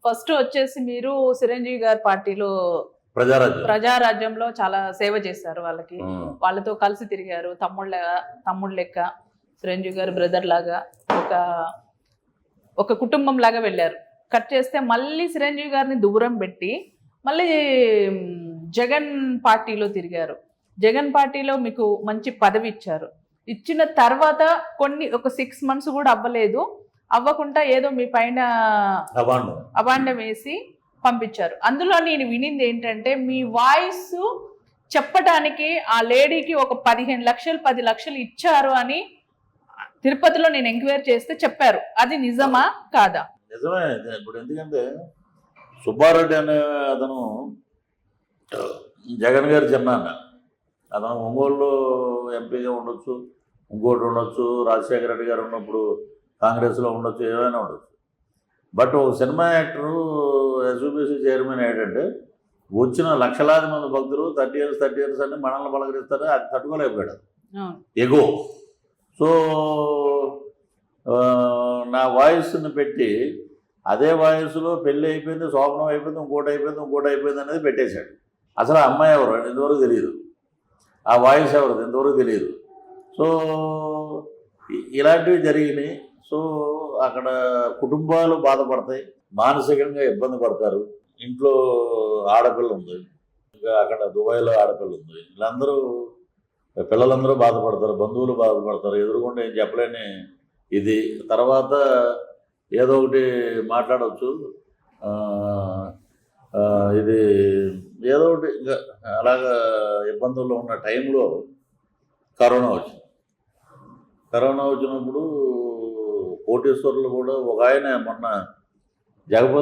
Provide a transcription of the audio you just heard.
First వచ్చేసి మీరు చిరంజీవి గారి పార్టీలో ప్రజారాజ్యంలో చాలా సేవ చేశారు వాళ్ళకి. వాళ్ళతో కలిసి తిరిగారు, తమ్ముళ్ళ లెక్క చిరంజీవి గారు బ్రదర్ లాగా ఒక కుటుంబం లాగా వెళ్ళారు. కట్ చేస్తే మళ్ళీ చిరంజీవి గారిని దూరం పెట్టి మళ్ళీ జగన్ పార్టీలో తిరిగారు. జగన్ పార్టీలో మీకు మంచి పదవి ఇచ్చారు. ఇచ్చిన తర్వాత ఒక 6 months కూడా అవ్వకుండా ఏదో మీ పైన అబాండం వేసి పంపించారు. అందులో నేను వినింది ఏంటంటే మీ వాయిస్ చెప్పడానికి ఆ లేడీకి ఒక 15 లక్షలు 10 లక్షలు ఇచ్చారు అని తిరుపతిలో నేను ఎంక్వైరీ చేస్తే చెప్పారు. అది నిజమా కాదా? నిజమే. ఇప్పుడు ఎందుకంటే సుబ్బారెడ్డి అనే అతను జగన్ గారి చిన్నాన్న. అతను ఒంగోలు ఎంపీగా ఉండొచ్చు, ఇంకోటి ఉండొచ్చు, రాజశేఖర రెడ్డి గారు ఉన్నప్పుడు కాంగ్రెస్లో ఉండొచ్చు, ఏమైనా ఉండొచ్చు. బట్ ఒక సినిమా యాక్టరు ఎస్యూబీసీ చైర్మన్ ఏంటంటే వచ్చిన లక్షలాది మంది భక్తులు 30 years అని మనల్ని పలకరిస్తారు. అది తట్టుకోలేకపోయాడు ఎగో. సో నా వాయిస్ని పెట్టి అదే వాయిస్లో పెళ్ళి అయిపోయింది, శోభనం అయిపోయింది, ఇంకోటి అయిపోయింది అనేది పెట్టేశాడు. అసలు ఆ అమ్మాయి ఎవరు ఇంతవరకు తెలియదు, ఆ వాయిస్ ఎవరు ఇంతవరకు తెలియదు. సో ఇలాంటివి జరిగినాయి. సో అక్కడ కుటుంబాలు బాధపడతాయి, మానసికంగా ఇబ్బంది పడతారు. ఇంట్లో ఆడపిల్ల ఉంది, ఇంకా అక్కడ దుబాయ్లో ఆడపిల్ల ఉంది. వీళ్ళందరూ పిల్లలందరూ బాధపడతారు, బంధువులు బాధపడతారు. ఎదురుకుండా ఏం చెప్పలేని ఇది. తర్వాత ఏదో ఒకటి మాట్లాడవచ్చు, ఇది ఏదో ఒకటి ఇంకా అలాగా ఇబ్బందుల్లో ఉన్న టైంలో కరోనా వచ్చినప్పుడు కోటేశ్వర్లు కూడా ఒక ఆయన మొన్న జగపతి